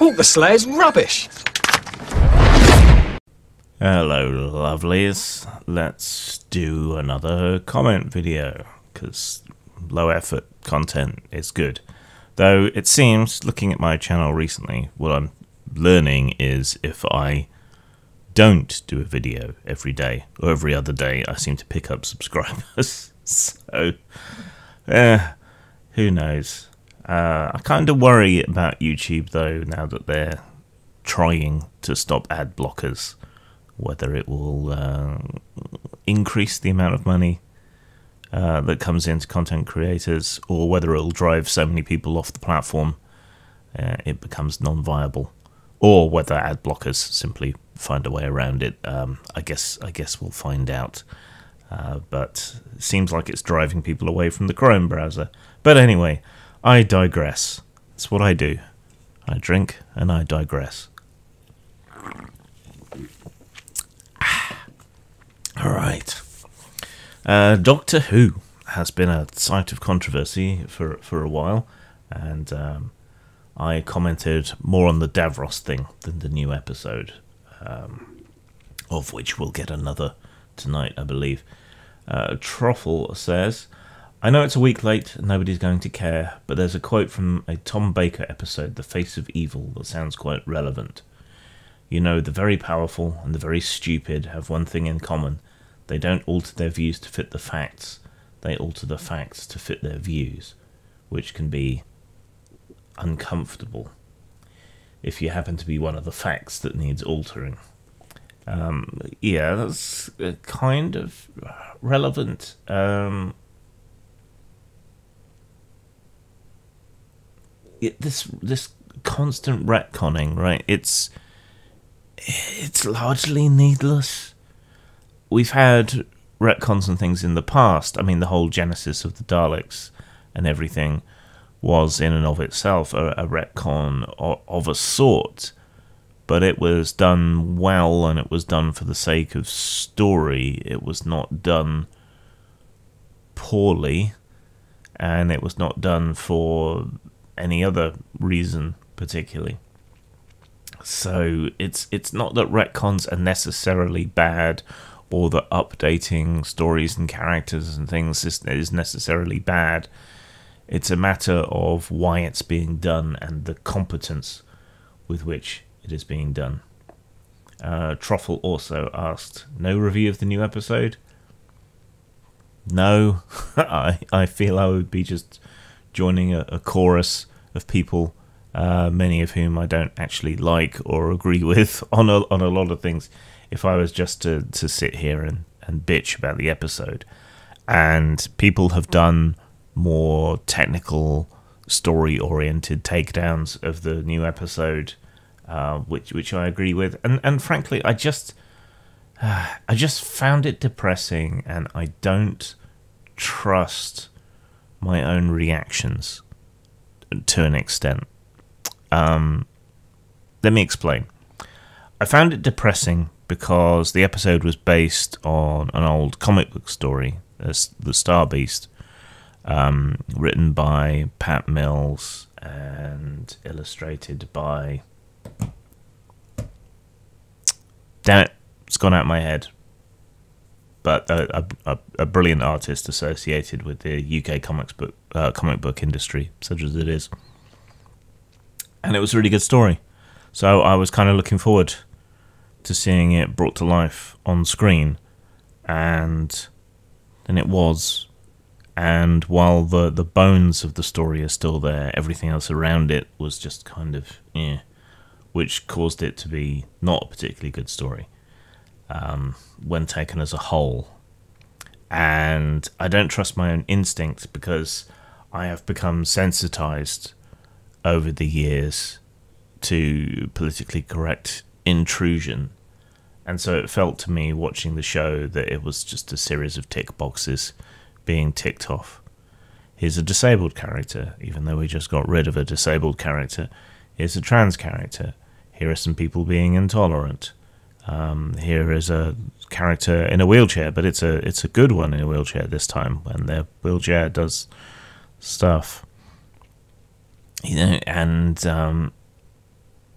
Walk the sleigh's rubbish. Hello lovelies, let's do another comment video, because low effort content is good. Though it seems, looking at my channel recently, what I'm learning is if I don't do a video every day, or every other day, I seem to pick up subscribers. So, who knows. I kind of worry about YouTube though, now that they're trying to stop ad blockers. Whether it will increase the amount of money that comes into content creators, or whether it will drive so many people off the platform it becomes non-viable, or whether ad blockers simply find a way around it. I guess we'll find out. But it seems like it's driving people away from the Chrome browser. But anyway, I digress. That's what I do. I drink and I digress. Alright. Doctor Who has been a site of controversy for a while, and I commented more on the Davros thing than the new episode, of which we'll get another tonight, I believe. Truffle says, I know it's a week late and nobody's going to care, but there's a quote from a Tom Baker episode, The Face of Evil, that sounds quite relevant. You know, the very powerful and the very stupid have one thing in common. They don't alter their views to fit the facts. They alter the facts to fit their views, which can be uncomfortable if you happen to be one of the facts that needs altering. Yeah, that's kind of relevant. This constant retconning, right? It's largely needless. We've had retcons and things in the past. I mean, the whole genesis of the Daleks and everything was in and of itself a retcon of a sort, but it was done well, and it was done for the sake of story. It was not done poorly, and it was not done for any other reason particularly. So it's not that retcons are necessarily bad, or that updating stories and characters and things is necessarily bad. It's a matter of why it's being done and the competence with which it is being done. Truffle also asked, no review of the new episode? No. I feel I would be just joining a chorus of people, many of whom I don't actually like or agree with on a lot of things, if I was just to sit here and bitch about the episode. And people have done more technical, story-oriented takedowns of the new episode, which I agree with. And frankly, I just found it depressing, and I don't trust my own reactions to an extent. Let me explain. I found it depressing because the episode was based on an old comic book story, The Star Beast, written by Pat Mills and illustrated by... Damn it, it's gone out of my head. But a brilliant artist associated with the UK comic book industry, such as it is. And it was a really good story. So I was kind of looking forward to seeing it brought to life on screen. And then it was. And while the bones of the story are still there, everything else around it was just kind of, which caused it to be not a particularly good story when taken as a whole. And I don't trust my own instinct, because I have become sensitized over the years to politically correct intrusion, and so it felt to me, watching the show, that it was just a series of tick boxes being ticked off. Here's a disabled character, even though we just got rid of a disabled character. Here's a trans character. Here are some people being intolerant. Here is a character in a wheelchair, but it's a good one in a wheelchair this time, when their wheelchair does stuff. And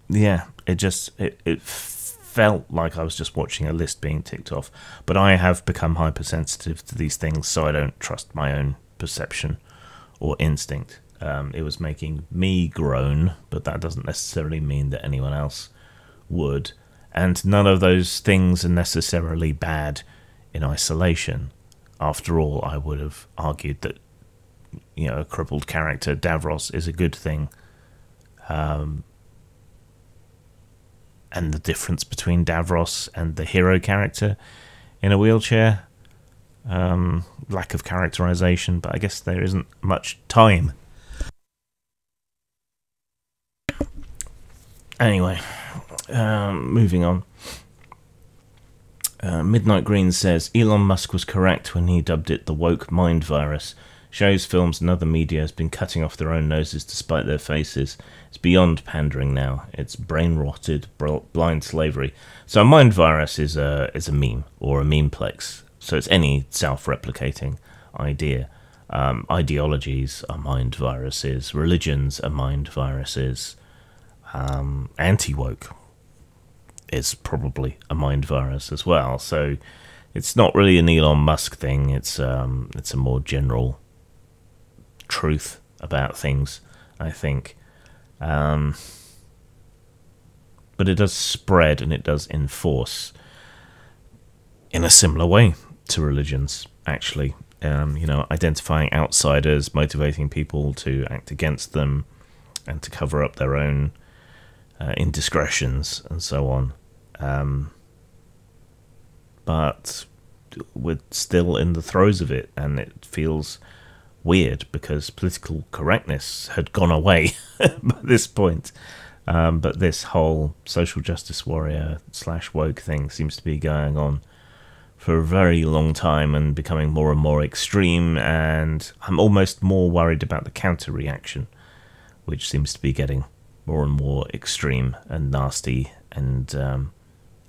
yeah, it felt like I was just watching a list being ticked off. But I have become hypersensitive to these things, so I don't trust my own perception or instinct. It was making me groan, but that doesn't necessarily mean that anyone else would. And none of those things are necessarily bad in isolation. After all, I would have argued that, you know, a crippled character, Davros, is a good thing. And the difference between Davros and the hero character in a wheelchair, lack of characterization, but I guess there isn't much time. Anyway, moving on. Midnight Green says, Elon Musk was correct when he dubbed it the woke mind virus. Shows, films and other media has been cutting off their own noses to spite their faces. It's beyond pandering now. It's brain-rotted, blind slavery. So a mind virus is a meme, or a memeplex. So it's any self-replicating idea. Ideologies are mind viruses. Religions are mind viruses. Anti-woke is probably a mind virus as well. So it's not really an Elon Musk thing. It's a more general truth about things, I think. But it does spread and it does enforce in a similar way to religions, actually. You know, identifying outsiders, motivating people to act against them and to cover up their own indiscretions and so on. But we're still in the throes of it, and it feels weird because political correctness had gone away by this point. But this whole social justice warrior / woke thing seems to be going on for a very long time and becoming more and more extreme, and I'm almost more worried about the counter reaction, which seems to be getting more and more extreme and nasty and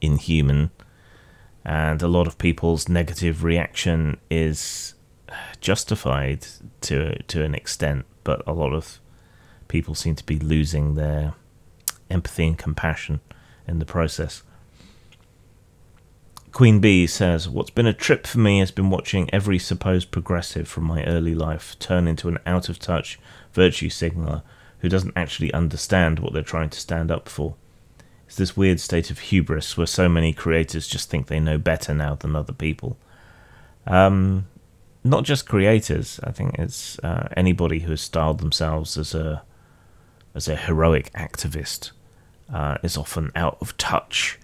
inhuman. And a lot of people's negative reaction is justified to an extent, but a lot of people seem to be losing their empathy and compassion in the process. Queen Bee says, what's been a trip for me has been watching every supposed progressive from my early life turn into an out-of-touch virtue signaler who doesn't actually understand what they're trying to stand up for. It's this weird state of hubris where so many creators just think they know better now than other people. Not just creators. I think it's anybody who has styled themselves as a heroic activist is often out of touch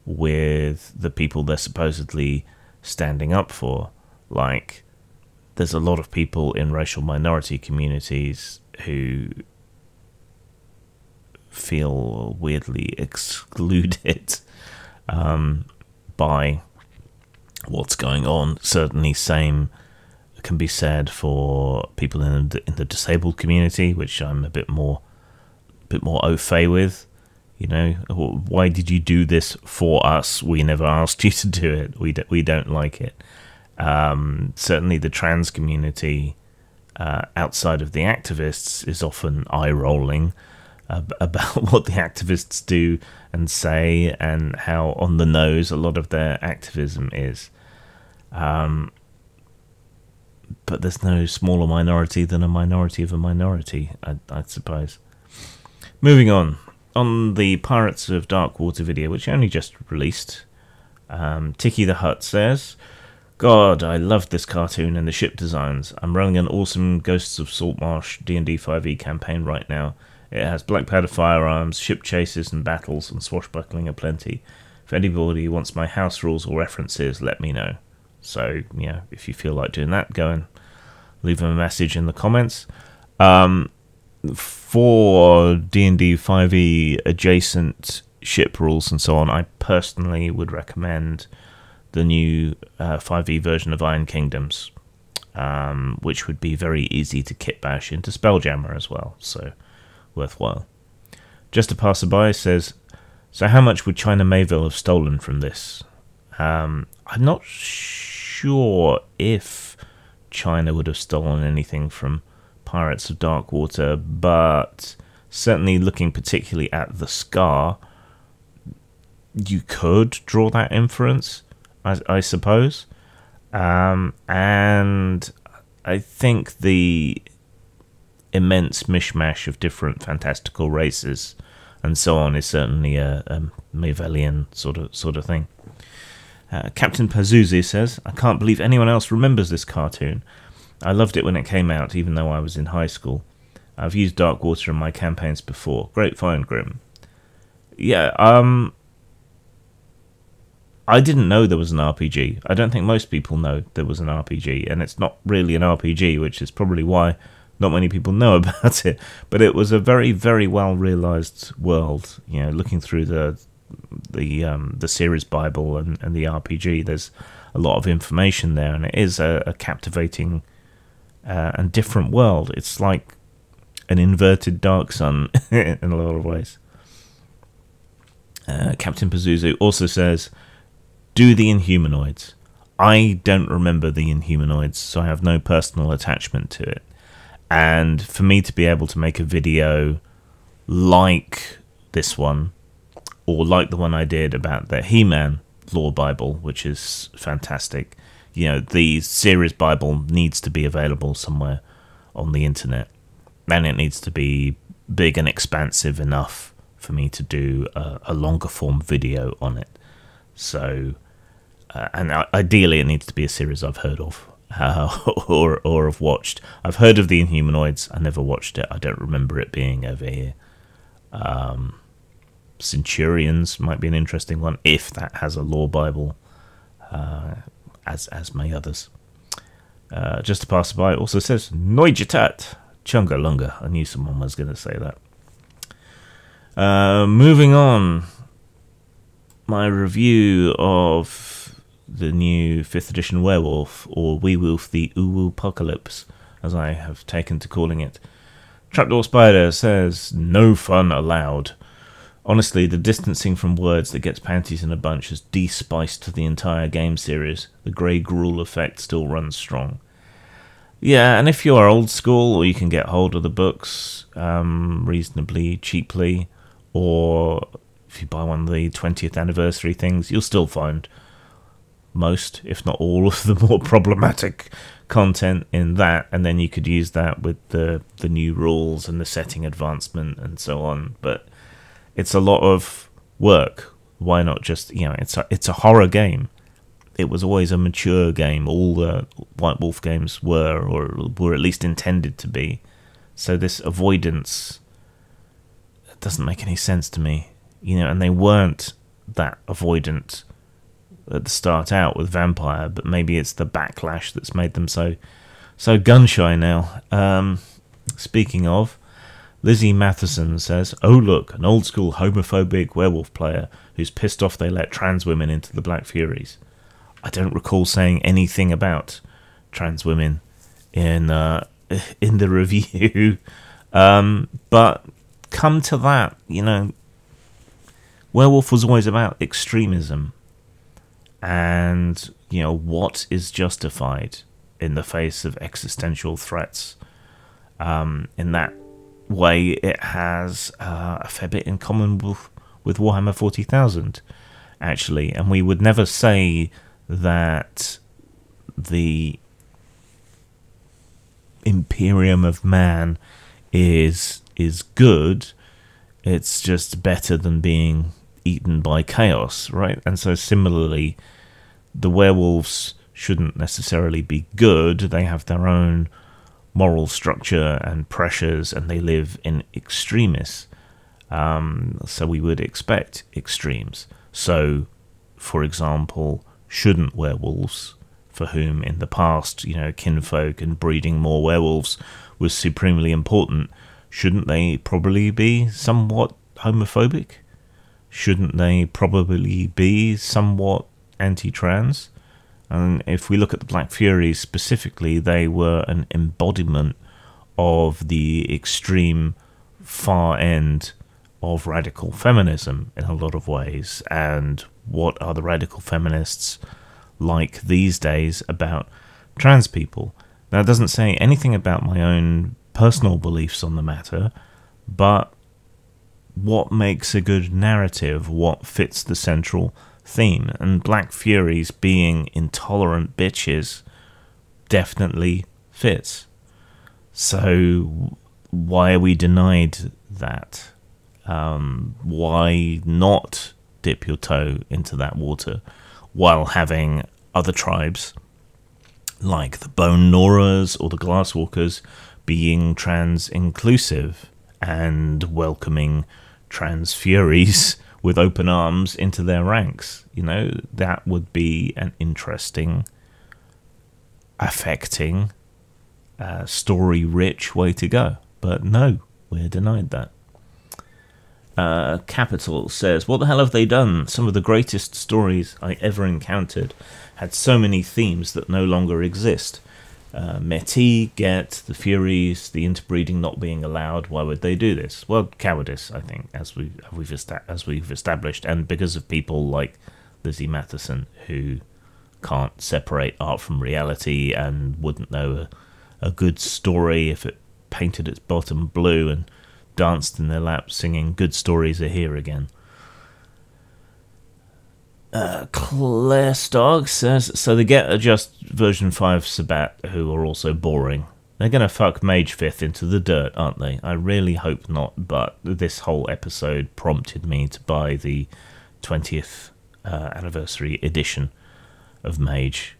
with the people they're supposedly standing up for. Like, there's a lot of people in racial minority communities who feel weirdly excluded by what's going on. Certainly same can be said for people in the disabled community, which I'm a bit more au fait with. You know, why did you do this for us? We never asked you to do it. We don't like it. Certainly the trans community outside of the activists is often eye-rolling about what the activists do and say and how on the nose a lot of their activism is. But there's no smaller minority than a minority of a minority, I suppose. Moving on the Pirates of Darkwater video, which only just released, Tiki the Hut says, God, I loved this cartoon and the ship designs. I'm running an awesome Ghosts of Saltmarsh D&D 5e campaign right now. It has black powder firearms, ship chases and battles, and swashbuckling aplenty. If anybody wants my house rules or references, let me know. So, yeah, if you feel like doing that, go and leave them a message in the comments. For D&D 5e adjacent ship rules and so on, I personally would recommend the new 5e version of Iron Kingdoms, which would be very easy to kit bash into Spelljammer as well, so worthwhile. Just a Passerby says, so how much would China Mayville have stolen from this? I'm not sure if China would have stolen anything from Pirates of Darkwater, but certainly looking particularly at the scar, you could draw that inference, I suppose. And I think the immense mishmash of different fantastical races and so on is certainly a Mavelian sort of thing. Captain Pazuzu says, I can't believe anyone else remembers this cartoon. I loved it when it came out, even though I was in high school. I've used Darkwater in my campaigns before. Great find, Grim. Yeah, I didn't know there was an RPG. I don't think most people know there was an RPG, and it's not really an RPG, which is probably why not many people know about it. But it was a very, very well realized world. You know, looking through the series Bible and the RPG, there's a lot of information there, and it is a captivating and different world. It's like an inverted Dark Sun in a lot of ways. Captain Pazuzu also says, do the Inhumanoids. I don't remember the Inhumanoids, so I have no personal attachment to it. And for me to be able to make a video like this one, or like the one I did about the He-Man lore Bible, which is fantastic, you know, the series Bible needs to be available somewhere on the internet. And it needs to be big and expansive enough for me to do a longer form video on it. So, and ideally it needs to be a series I've heard of or have watched. I've heard of the Inhumanoids. I never watched it. I don't remember it being over here. Centurions might be an interesting one, if that has a lore Bible, as may others. Just a passerby also says, Noijitat, Chunga Lunga. I knew someone was going to say that. Moving on, my review of the new 5th edition Werewolf, or Werewolf the Uwu-Apocalypse, as I have taken to calling it. Trapdoor Spider says, no fun allowed. Honestly, the distancing from words that gets panties in a bunch has de-spiced the entire game series. The Grey Gruel effect still runs strong. Yeah, and if you are old school, or you can get hold of the books reasonably cheaply, or if you buy one of the 20th anniversary things, you'll still find most, if not all, of the more problematic content in that, and then you could use that with the new rules and the setting advancement and so on. But it's a lot of work. Why not just, you know, it's a horror game. It was always a mature game. All the White Wolf games were, or were at least intended to be. So this avoidance doesn't make any sense to me, you know. And they weren't that avoidant at the start out with Vampire, but maybe it's the backlash that's made them so gun shy now. Speaking of, Lizzie Matheson says, oh look, an old school homophobic werewolf player who's pissed off they let trans women into the Black Furies. I don't recall saying anything about trans women in the review, but come to that, you know, Werewolf was always about extremism, and, you know, what is justified in the face of existential threats. In that way, it has a fair bit in common with Warhammer 40,000, actually, and we would never say that the Imperium of Man is good. It's just better than being eaten by chaos, right? And so similarly, the werewolves shouldn't necessarily be good. They have their own moral structure and pressures, and they live in extremis. So we would expect extremes. So, for example, shouldn't werewolves, for whom in the past, you know, kinfolk and breeding more werewolves was supremely important, shouldn't they probably be somewhat homophobic? Shouldn't they probably be somewhat anti-trans? And if we look at the Black Furies specifically, they were an embodiment of the extreme far end of radical feminism in a lot of ways. And what are the radical feminists like these days about trans people? Now, it doesn't say anything about my own personal beliefs on the matter, but what makes a good narrative, what fits the central theme. And Black Furies being intolerant bitches definitely fits. So why are we denied that? Why not dip your toe into that water while having other tribes like the Bone Gnawers or the Glasswalkers being trans-inclusive and welcoming trans Furies with open arms into their ranks? You know, that would be an interesting, affecting, story-rich way to go. But no, we're denied that. Capital says, what the hell have they done? Some of the greatest stories I ever encountered had so many themes that no longer exist. Métis, Get, the Furies, the interbreeding not being allowed. Why would they do this? Well, cowardice, I think, as we've established, and because of people like Lizzie Matheson, who can't separate art from reality and wouldn't know a good story if it painted its bottom blue and danced in their lap singing "Good Stories Are Here Again." Claire Stogg says, so they get just version 5 Sabat, who are also boring. They're going to fuck Mage 5th into the dirt, aren't they? I really hope not, but this whole episode prompted me to buy the 20th anniversary edition of Mage,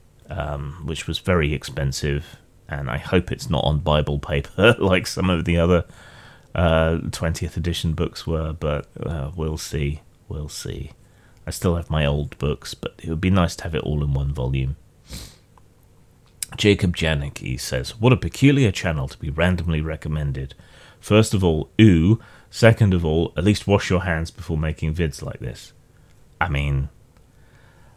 which was very expensive, and I hope it's not on Bible paper like some of the other 20th edition books were, but we'll see. We'll see. I still have my old books, but it would be nice to have it all in one volume. Jacob Janicki says, what a peculiar channel to be randomly recommended. First of all, ooh. Second of all, at least wash your hands before making vids like this. I mean,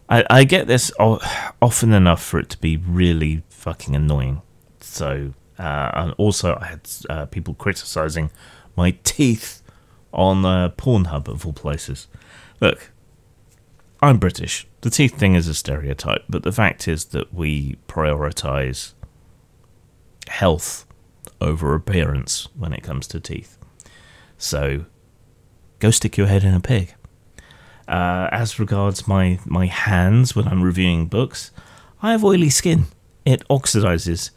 I get this often enough for it to be really fucking annoying. So, and also I had people criticising my teeth on Pornhub, of all places. Look, I'm British. The teeth thing is a stereotype, but the fact is that we prioritise health over appearance when it comes to teeth. So, go stick your head in a pig. As regards my hands when I'm reviewing books, I have oily skin. It oxidizes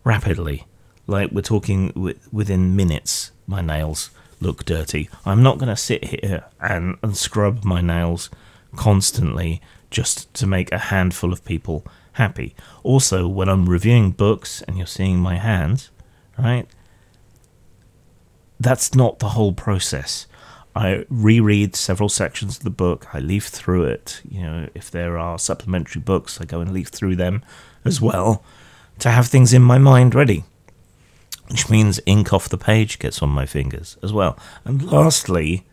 rapidly. Like, we're talking within minutes, my nails look dirty. I'm not going to sit here and scrub my nails constantly just to make a handful of people happy. Also, when I'm reviewing books and you're seeing my hands, right, that's not the whole process. I reread several sections of the book. I leaf through it. You know, if there are supplementary books, I go and leaf through them as well to have things in my mind ready, which means ink off the page gets on my fingers as well. And lastly,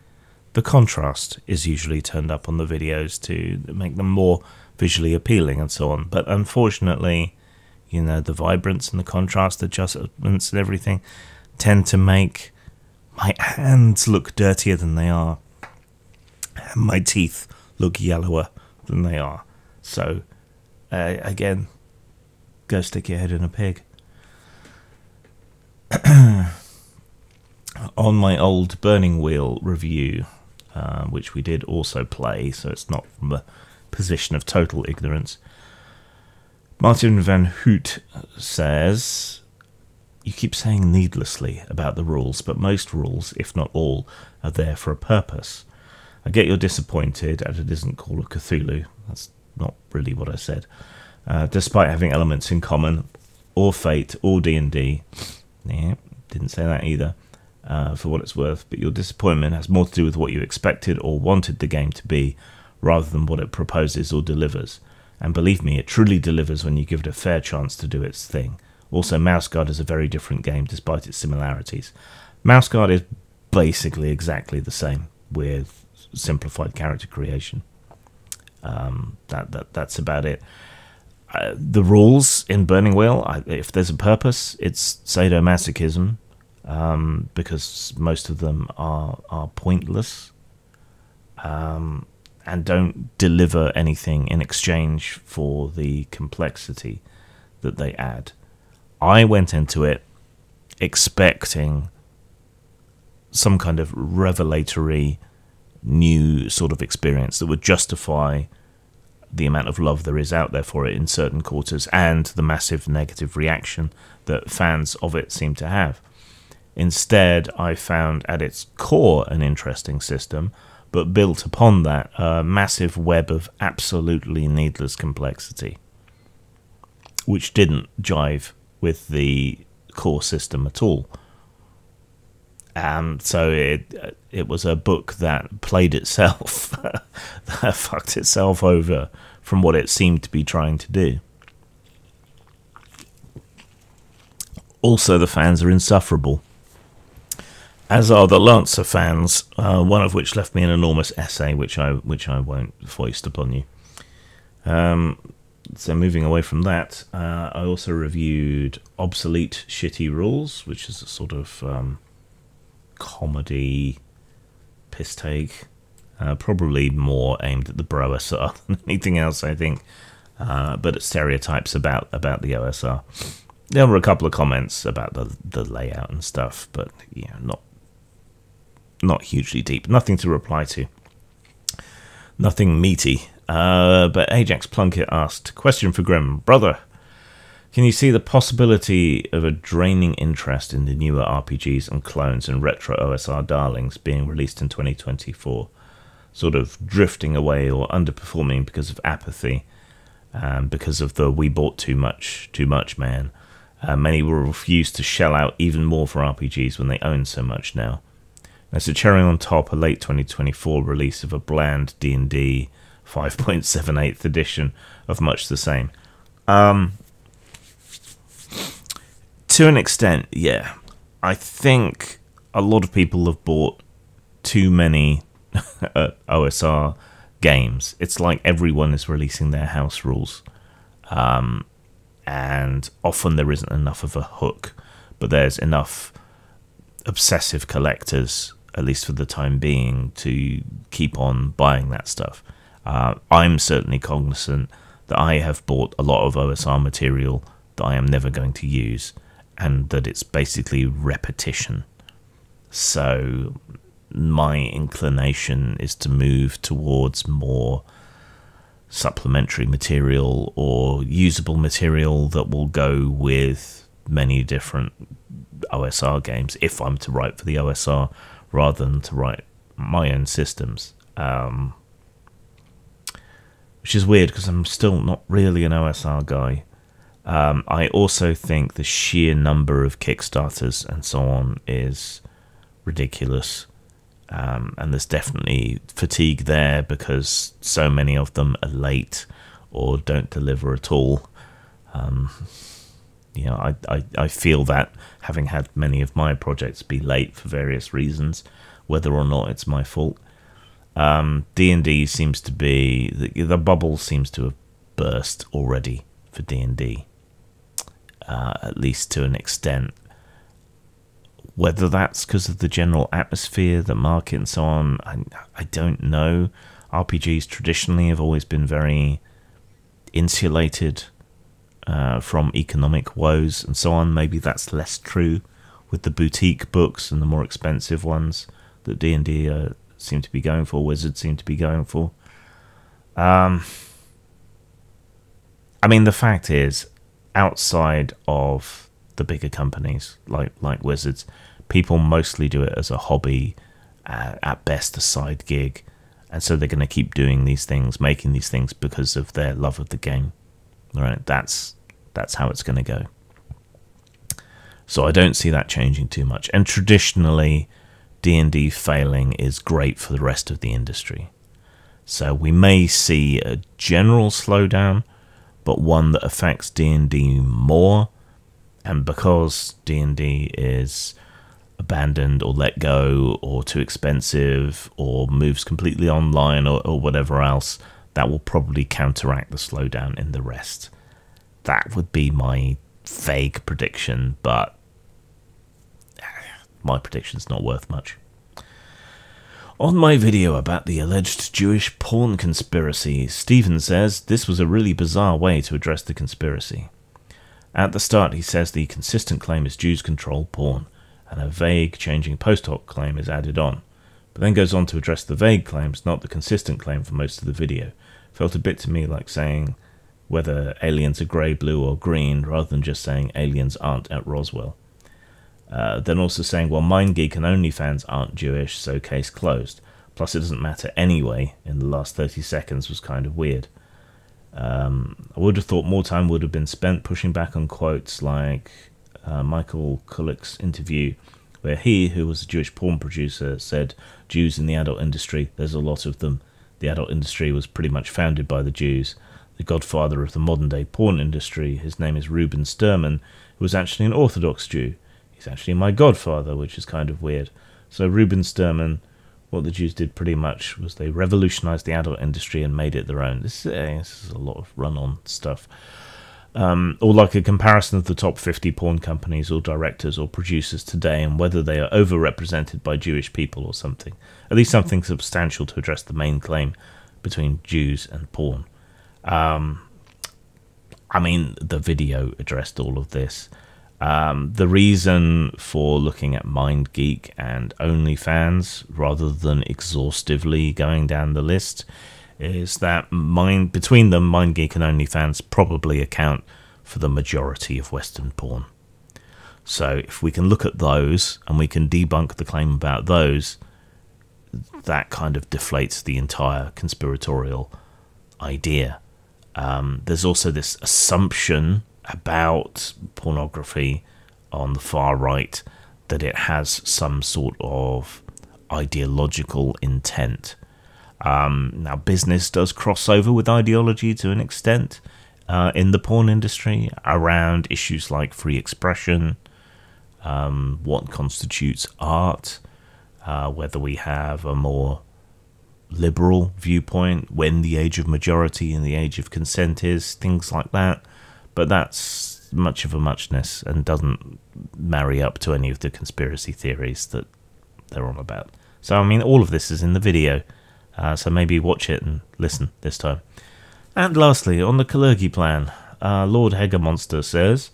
the contrast is usually turned up on the videos to make them more visually appealing and so on. But unfortunately, you know, the vibrance and the contrast adjustments and everything tend to make my hands look dirtier than they are, and my teeth look yellower than they are. So, again, go stick your head in a pig. On my old Burning Wheel review, which we did also play, so it's not from a position of total ignorance, Martin Van Hoot says, you keep saying needlessly about the rules, but most rules, if not all, are there for a purpose. I get you're disappointed and it isn't Call of Cthulhu. That's not really what I said. Despite having elements in common, or Fate, or D&D. Yeah, didn't say that either, for what it's worth. But your disappointment has more to do with what you expected or wanted the game to be, rather than what it proposes or delivers. And believe me, it truly delivers when you give it a fair chance to do its thing. Also, Mouse Guard is a very different game, despite its similarities. Mouse Guard is basically exactly the same, with simplified character creation. That's about it. The rules in Burning Wheel, if there's a purpose, it's sadomasochism, because most of them are pointless, and don't deliver anything in exchange for the complexity that they add. I went into it expecting some kind of revelatory new sort of experience that would justify the amount of love there is out there for it in certain quarters and the massive negative reaction that fans of it seem to have. Instead, I found at its core an interesting system, but built upon that a massive web of absolutely needless complexity, which didn't jive with the core system at all. So it was a book that played itself, that fucked itself over from what it seemed to be trying to do. Also, the fans are insufferable, as are the Lancer fans, one of which left me an enormous essay, which I won't foist upon you. So moving away from that, I also reviewed Obsolete Shitty Rules, which is a sort of comedy piss take, probably more aimed at the Bro OSR than anything else, I think, but it stereotypes about the OSR. There were a couple of comments about the layout and stuff, but yeah, not hugely deep. Nothing to reply to. Nothing meaty. But Ajax Plunkett asked, question for Grim. Brother, can you see the possibility of a draining interest in the newer RPGs and clones and retro OSR darlings being released in 2024? Sort of drifting away or underperforming because of apathy, because of the we bought too much man. Many will refuse to shell out even more for RPGs when they own so much now. As a cherry on top, a late 2024 release of a bland D&D 5.78th edition of much the same. To an extent, yeah. I think a lot of people have bought too many OSR games. It's like everyone is releasing their house rules. And often there isn't enough of a hook, but there's enough obsessive collectors, at least for the time being, to keep on buying that stuff. I'm certainly cognizant that I have bought a lot of OSR material that I am never going to use, and that it's basically repetition. So my inclination is to move towards more supplementary material or usable material that will go with many different OSR games, if I'm to write for the OSR rather than to write my own systems. Which is weird because I'm still not really an OSR guy. I also think the sheer number of Kickstarters and so on is ridiculous. And there's definitely fatigue there because so many of them are late or don't deliver at all. You know, I feel that, having had many of my projects be late for various reasons, whether or not it's my fault. D&D seems to be, the bubble seems to have burst already for D&D, at least to an extent. Whether that's because of the general atmosphere, the market and so on, I don't know. RPGs traditionally have always been very insulated from economic woes and so on. Maybe that's less true with the boutique books and the more expensive ones that D&D seem to be going for, Wizards seem to be going for. I mean, the fact is, outside of the bigger companies like Wizards, people mostly do it as a hobby, at best a side gig, and so they're going to keep doing these things, making these things because of their love of the game. Right? That's how it's going to go. So I don't see that changing too much. And traditionally, D&D failing is great for the rest of the industry. So we may see a general slowdown, but one that affects D&D more. And because D&D is abandoned or let go or too expensive or moves completely online or whatever else, that will probably counteract the slowdown in the rest. That would be my vague prediction, but my prediction's not worth much. On my video about the alleged Jewish porn conspiracy, Stephen says this was a really bizarre way to address the conspiracy. At the start, he says the consistent claim is Jews control porn, and a vague, changing post hoc claim is added on, but then goes on to address the vague claims, not the consistent claim for most of the video. Felt a bit to me like saying whether aliens are grey, blue or green, rather than just saying aliens aren't at Roswell. Then also saying, well, MindGeek and OnlyFans aren't Jewish, so case closed. Plus it doesn't matter anyway in the last 30 seconds was kind of weird. I would have thought more time would have been spent pushing back on quotes like Michael Kulik's interview, where he, who was a Jewish porn producer, said, Jews in the adult industry, there's a lot of them. The adult industry was pretty much founded by the Jews. The godfather of the modern-day porn industry, his name is Reuben Sturman, who was actually an Orthodox Jew. He's actually my godfather, which is kind of weird. So Reuben Sturman, what the Jews did pretty much was they revolutionized the adult industry and made it their own. This is a lot of run-on stuff. Or like a comparison of the top 50 porn companies or directors or producers today and whether they are overrepresented by Jewish people or something. At least something substantial to address the main claim between Jews and porn. I mean, the video addressed all of this. The reason for looking at MindGeek and OnlyFans rather than exhaustively going down the list is that between them, MindGeek and OnlyFans probably account for the majority of Western porn. So if we can look at those and we can debunk the claim about those, that kind of deflates the entire conspiratorial idea. There's also this assumption about pornography on the far right that it has some sort of ideological intent. Now, business does cross over with ideology to an extent in the porn industry around issues like free expression, what constitutes art, whether we have a more liberal viewpoint, when the age of majority and the age of consent is, things like that. But that's much of a muchness and doesn't marry up to any of the conspiracy theories that they're on about. So, I mean, all of this is in the video, so maybe watch it and listen this time. And lastly, on the Kalergi plan, Lord Hegermonster says,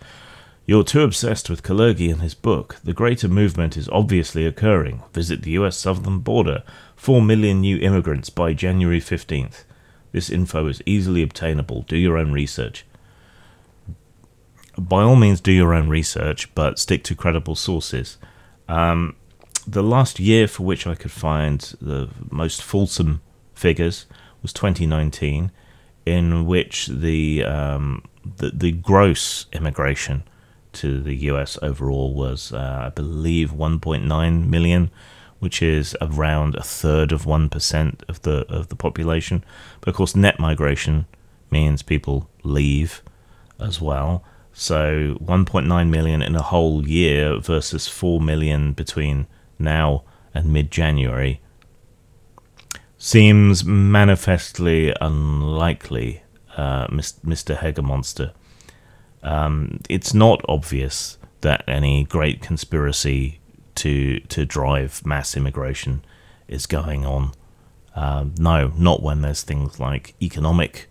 "You're too obsessed with Kalergi and his book. The greater movement is obviously occurring. Visit the US southern border. 4 million new immigrants by January 15th. This info is easily obtainable. Do your own research." By all means, do your own research, but stick to credible sources. The last year for which I could find the most fulsome figures was 2019, in which the gross immigration to the US overall was, I believe, 1.9 million, which is around a third of 1% of the population. But of course, net migration means people leave as well. So 1.9 million in a whole year versus 4 million between now and mid-January seems manifestly unlikely, Mr. Hegermonster. It's not obvious that any great conspiracy to drive mass immigration is going on. No, not when there's things like economic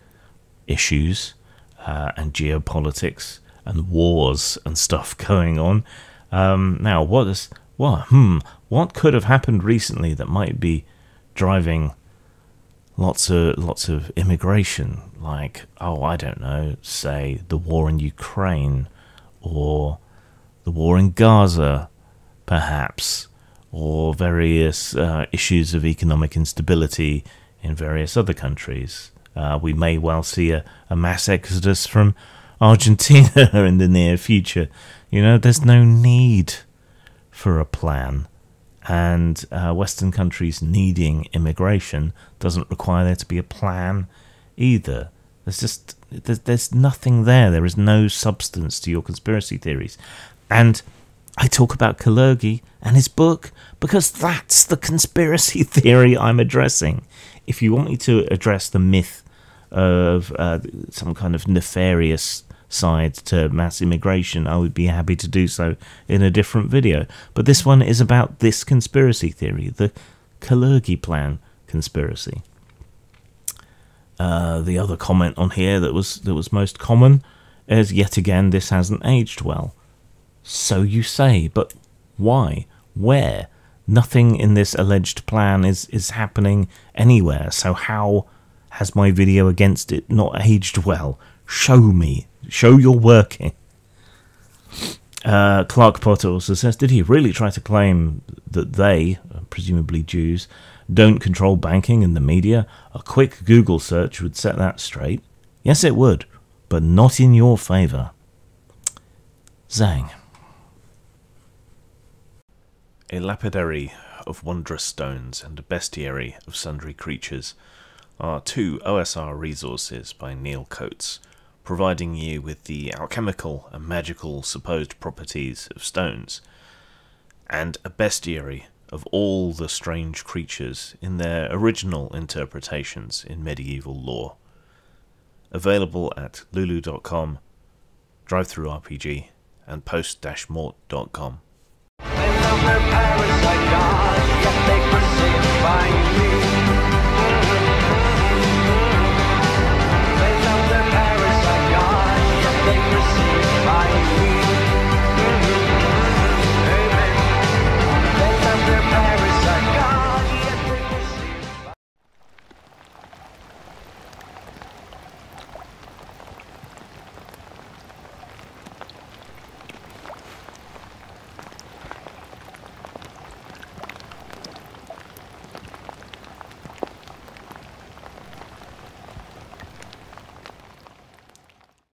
issues and geopolitics and wars and stuff going on. Now, what could have happened recently that might be driving lots of immigration? Like, oh, I don't know, say the war in Ukraine or the war in Gaza, perhaps, or various issues of economic instability in various other countries. We may well see a mass exodus from Argentina in the near future. You know, there's no need for a plan, and Western countries needing immigration doesn't require there to be a plan either. There's nothing there. There is no substance to your conspiracy theories. And I talk about Kalergi and his book because that's the conspiracy theory I'm addressing. If you want me to address the myth of some kind of nefarious side to mass immigration, I would be happy to do so in a different video. But this one is about this conspiracy theory, the Kalergi plan conspiracy. The other comment on here that was most common is, yet again, this hasn't aged well. So you say, but Why? Where? Nothing in this alleged plan is happening anywhere, so how has my video against it not aged well? Show me. Show you're working. Clark Potter also says, did he really try to claim that they, presumably Jews, don't control banking and the media? A quick Google search would set that straight. Yes, it would, but not in your favour. Zang. A lapidary of wondrous stones and a bestiary of sundry creatures are two OSR resources by Neil Coates, providing you with the alchemical and magical supposed properties of stones, and a bestiary of all the strange creatures in their original interpretations in medieval lore. Available at lulu.com, drive-thru-RPG, and post-mort.com. They love their parents like God, yet they persist by me.